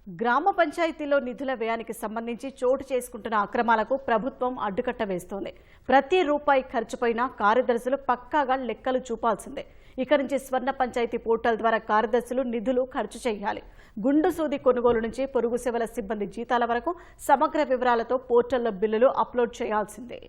గ్రామ పంచాయతీలో నిధుల వ్యయానికి సంబంధించి చోటు చేసుకుంటున్న అక్రమాలకు ప్రభుత్వం అడ్డుకట్ట వేస్తోంది. ప్రతి రూపాయి ఖర్చుపైన కార్యదర్శులు పక్కాగా లెక్కలు చూపాల్సిందే. ఇక నుంచి స్వర్ణ పంచాయతీ పోర్టల్ ద్వారా కార్యదర్శులు నిధులు ఖర్చు చేయాలి. గుండు సూది కొనుగోలు నుంచి పొరుగు సేవల సిబ్బంది జీతాల వరకు సమగ్ర వివరాలతో పోర్టల్లో బిల్లులు అప్లోడ్ చేయాల్సిందే.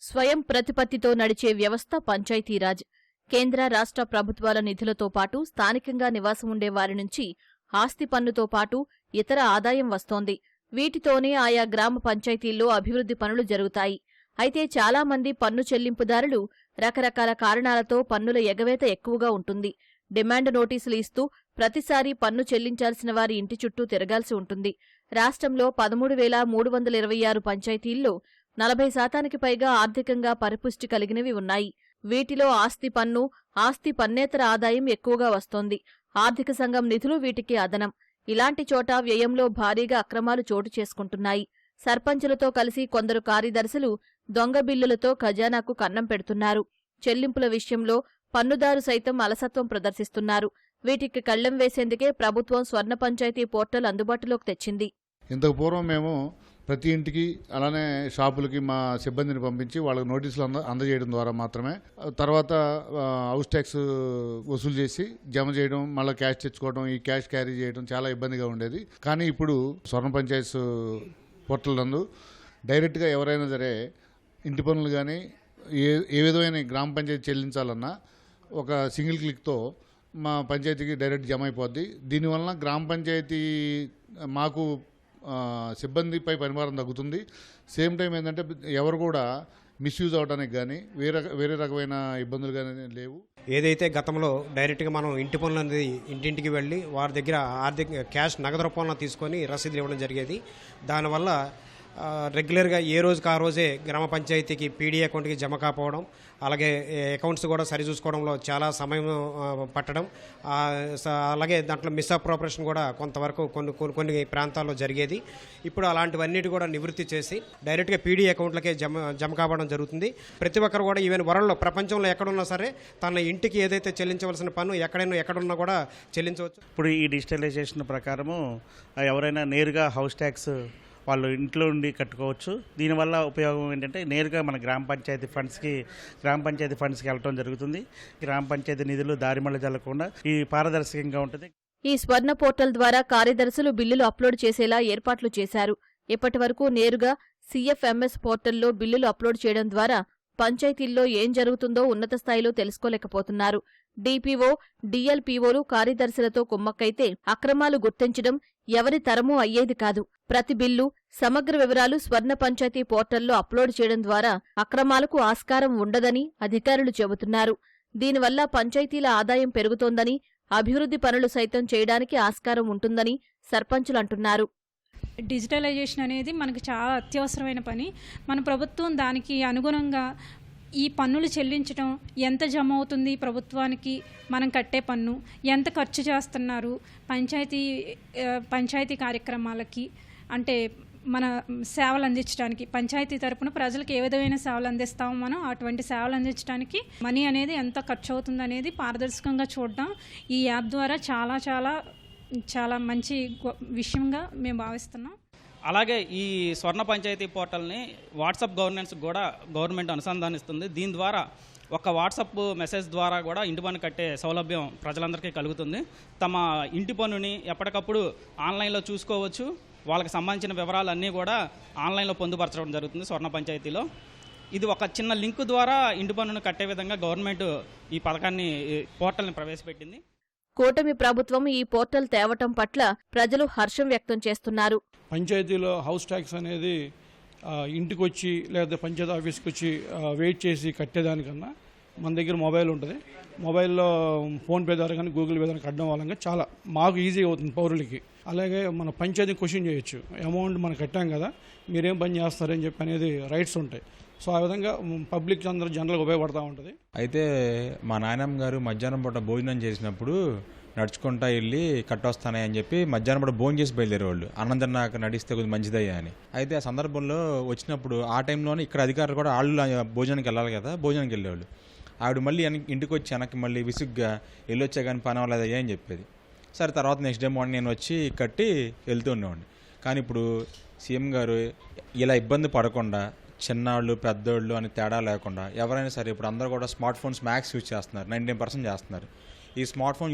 స్వయం ప్రతిపత్తితో నడిచే వ్యవస్థ పంచాయతీరాజ్. కేంద్ర రాష్ట్ర ప్రభుత్వాల నిధులతో పాటు స్థానికంగా నివాసం ఉండే వారి నుంచి ఆస్తి పన్నుతో పాటు ఇతర ఆదాయం వస్తోంది. వీటితోనే ఆయా గ్రామ పంచాయతీల్లో అభివృద్ధి పనులు జరుగుతాయి. అయితే చాలా మంది పన్ను చెల్లింపుదారులు రకరకాల కారణాలతో పన్నుల ఎగవేత ఎక్కువగా ఉంటుంది. డిమాండ్ నోటీసులు ఇస్తూ ప్రతిసారి పన్ను చెల్లించాల్సిన వారి ఇంటి చుట్టూ తిరగాల్సి ఉంటుంది. రాష్ట్రంలో 13,326 పంచాయతీల్లో 40% పైగా ఆర్థికంగా పరిపుష్టి కలిగినవి ఉన్నాయి. వీటిలో ఆస్తి పన్ను, ఆస్తి పన్నేతర ఆదాయం ఎక్కువగా వస్తోంది. ఆర్థిక సంఘం నిధులు వీటికి అదనం. ఇలాంటి చోట వ్యయంలో భారీగా అక్రమాలు చోటు చేసుకుంటున్నాయి. సర్పంచులతో కలిసి కొందరు కార్యదర్శులు దొంగ బిల్లులతో ఖజానాకు కన్నం పెడుతున్నారు. చెల్లింపుల విషయంలో పన్నుదారు సైతం అలసత్వం ప్రదర్శిస్తున్నారు. వీటికి కళ్లెం వేసేందుకే ప్రభుత్వం స్వర్ణ పంచాయతీ పోర్టల్ అందుబాటులోకి తెచ్చింది. ఇంతకు పూర్వం మేము ప్రతి ఇంటికి అలానే షాపులకి మా సిబ్బందిని పంపించి వాళ్ళకి నోటీసులు అందజేయడం ద్వారా మాత్రమే తర్వాత హౌస్ ట్యాక్స్ వసూలు చేసి జమ చేయడం, మళ్ళీ క్యాష్ తెచ్చుకోవడం, ఈ క్యాష్ క్యారీ చేయడం చాలా ఇబ్బందిగా ఉండేది. కానీ ఇప్పుడు స్వర్ణ పంచాయత్ పోర్టల్ నందు డైరెక్ట్గా ఎవరైనా సరే ఇంటి పనులు కానీ ఏ విధమైన గ్రామ పంచాయతీ చెల్లించాలన్నా ఒక సింగిల్ క్లిక్తో మా పంచాయతీకి డైరెక్ట్ జమ అయిపోద్ది. దీనివల్ల గ్రామ పంచాయతీ మాకు సిబ్బందిపై పరిమాణం తగ్గుతుంది. సేమ్ టైం ఏంటంటే ఎవరు కూడా మిస్యూజ్ అవడానికి కానీ వేరే రకమైన ఇబ్బందులు కానీ లేవు. ఏదైతే గతంలో డైరెక్ట్గా మనం ఇంటి పనులు అనేది ఇంటింటికి వెళ్ళి వారి దగ్గర ఆర్థిక క్యాష్ నగదు రూపంలో తీసుకొని రసీదులు ఇవ్వడం జరిగేది. దానివల్ల రెగ్యులర్గా ఏ రోజుకి ఆ రోజే గ్రామ పంచాయతీకి పీడీ అకౌంట్కి జమ కాకపోవడం, అలాగే అకౌంట్స్ కూడా సరిచూసుకోవడంలో చాలా సమయం పట్టడం, అలాగే దాంట్లో మిస్ అప్రోపరేషన్ కూడా కొంతవరకు కొన్ని ప్రాంతాల్లో జరిగేది. ఇప్పుడు అలాంటివన్నిటి కూడా నివృత్తి చేసి డైరెక్ట్గా పీడీ అకౌంట్లకే జమ కావడం జరుగుతుంది. ప్రతి ఒక్కరు కూడా ఈవెన్ వరల్డ్లో ప్రపంచంలో ఎక్కడున్నా సరే తన ఇంటికి ఏదైతే చెల్లించవలసిన పన్ను ఎక్కడున్నా కూడా చెల్లించవచ్చు. ఇప్పుడు ఈ డిజిటలైజేషన్ ప్రకారము ఎవరైనా నేరుగా హౌస్ ట్యాక్స్ వాళ్ళు ఇంట్లో ఉండి కట్టుకోవచ్చు. దీనివల్ల ఉపయోగం ఏంటంటే నేరుగా మన గ్రామ పంచాయతీ ఫండ్స్కి వెళ్ళడం జరుగుతుంది. గ్రామ పంచాయతీ నిధులు దారిమళ్ళ జల్లకుండా ఈ పారదర్శకంగా ఉంటుంది. ఈ స్వర్ణ పోర్టల్ ద్వారా కార్యదర్శులు బిల్లులు అప్లోడ్ చేసేలా ఏర్పాట్లు చేశారు. ఇప్పటి వరకు నేరుగా CFMS పోర్టల్లో బిల్లులు అప్లోడ్ చేయడం ద్వారా పంచాయతీల్లో ఏం జరుగుతుందో ఉన్నత స్థాయిలో తెలుసుకోలేకపోతున్నారు. DPO, DLPOలు కార్యదర్శులతో కుమ్మక్కైతే అక్రమాలు గుర్తించడం ఎవరి తరమూ అయ్యేది కాదు. ప్రతి బిల్లు, సమగ్ర వివరాలు స్వర్ణ పంచాయతీ పోర్టల్లో అప్లోడ్ చేయడం ద్వారా అక్రమాలకు ఆస్కారం ఉండదని అధికారులు చెబుతున్నారు. దీనివల్ల పంచాయతీల ఆదాయం పెరుగుతోందని, అభివృద్ధి పనులు సైతం చేయడానికి ఆస్కారం ఉంటుందని సర్పంచులు అంటున్నారు. డిజిటలైజేషన్ అనేది మనకు చాలా అత్యవసరమైన పని. మన ప్రభుత్వం దానికి అనుగుణంగా ఈ పన్నులు చెల్లించడం, ఎంత జమ అవుతుంది ప్రభుత్వానికి మనం కట్టే పన్ను, ఎంత ఖర్చు చేస్తున్నారు పంచాయతీ కార్యక్రమాలకి, అంటే మన సేవలు అందించడానికి పంచాయతీ తరపున ప్రజలకు ఏ విధమైన సేవలు అందిస్తామో మనం అటువంటి సేవలు అందించడానికి మనీ అనేది ఎంత ఖర్చు అవుతుంది అనేది పారదర్శకంగా చూడడం ఈ యాప్ ద్వారా చాలా చాలా చాలా మంచి విషయంగా మేము భావిస్తున్నాం. అలాగే ఈ స్వర్ణ పంచాయతీ పోర్టల్ని వాట్సాప్ గవర్నెన్స్ కూడా గవర్నమెంట్ అనుసంధానిస్తుంది. దీని ద్వారా ఒక వాట్సాప్ మెసేజ్ ద్వారా కూడా ఇంటి పన్ను కట్టే సౌలభ్యం ప్రజలందరికీ కలుగుతుంది. తమ ఇంటి పన్నుని ఎప్పటికప్పుడు ఆన్లైన్లో చూసుకోవచ్చు. వాళ్ళకి సంబంధించిన వివరాలన్నీ కూడా ఆన్లైన్లో పొందుపరచడం జరుగుతుంది స్వర్ణ పంచాయతీలో. ఇది ఒక చిన్న లింక్ ద్వారా ఇంటి పన్నును కట్టే విధంగా గవర్నమెంట్ ఈ పథకాన్ని, పోర్టల్ని ప్రవేశపెట్టింది. కూటమి ప్రభుత్వం ఈ పోర్టల్ తేవటం పట్ల ప్రజలు హర్షం వ్యక్తం చేస్తున్నారు. పంచాయతీలో హౌస్ ట్యాక్స్ అనేది ఇంటికి వచ్చి లేదా పంచాయతీ ఆఫీస్కి వచ్చి వెయిట్ చేసి కట్టేదానికన్నా మన దగ్గర మొబైల్ ఉంటుంది. మొబైల్లో ఫోన్పే ద్వారా కానీ గూగుల్ పే ద్వారా కట్టడం వల్ల చాలా మాకు ఈజీ అవుతుంది పౌరులకి. అలాగే మన పంచాయతీ క్వశ్చన్ చేయొచ్చు, అమౌంట్ మనం కట్టాం కదా మీరేం పని చేస్తారని చెప్పి అనేది రైట్స్ ఉంటాయి. సో ఆ విధంగా పబ్లిక్ అందరూ జనరల్గా ఉపయోగపడుతూ ఉంటుంది. అయితే మా నాయనమ్మ గారు మధ్యాహ్నం పూట భోజనం చేసినప్పుడు నడుచుకుంటా వెళ్ళి కట్టొస్తానని అని చెప్పి మధ్యాహ్నం పూట భోజనం చేసి బయలుదేరేవాళ్ళు. అన్నం నాకు నడిస్తే కొంచెం మంచిదయ్యా అని. అయితే ఆ సందర్భంలో వచ్చినప్పుడు ఆ టైంలోనే ఇక్కడ అధికారులు కూడా వాళ్ళు భోజనానికి వెళ్ళాలి కదా, భోజనానికి వెళ్ళేవాళ్ళు. ఆవిడ మళ్ళీ ఇంటికి వచ్చి వెనక్కి మళ్ళీ విసుగ్గా వెళ్ళొచ్చా కానీ పని అవ్వలేదయ్యా అని చెప్పేది. సరే తర్వాత నెక్స్ట్ డే మార్నింగ్ నేను వచ్చి కట్టి వెళ్తూ ఉండేవాడిని. కానీ ఇప్పుడు సీఎం గారు ఇలా ఇబ్బంది పడకుండా చిన్నవాళ్ళు పెద్దోళ్ళు అని తేడా లేకుండా ఎవరైనా సరే ఇప్పుడు అందరూ కూడా స్మార్ట్ ఫోన్స్ మ్యాక్స్ యూజ్ చేస్తున్నారు, 99% చేస్తున్నారు. ఈ స్మార్ట్ ఫోన్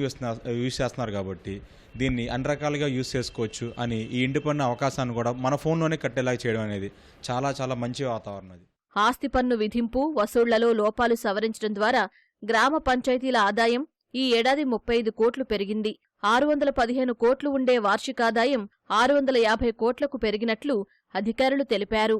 యూజ్ చేస్తున్నారు కాబట్టి దీన్ని అన్ని రకాలుగా యూజ్ చేసుకోవచ్చు అని ఈ ఇంటి పన్ను అవకాశాన్ని కూడా మన ఫోన్లోనే కట్టేలాగా చేయడం అనేది చాలా చాలా మంచి వాతావరణం అది. ఆస్తి పన్ను విధింపు, వసూళ్లలో లోపాలు సవరించడం ద్వారా గ్రామ పంచాయతీల ఆదాయం ఈ ఏడాది 35 కోట్లు పెరిగింది. 615 కోట్లు ఉండే వార్షికాదాయం 650 కోట్లకు పెరిగినట్లు అధికారులు తెలిపారు.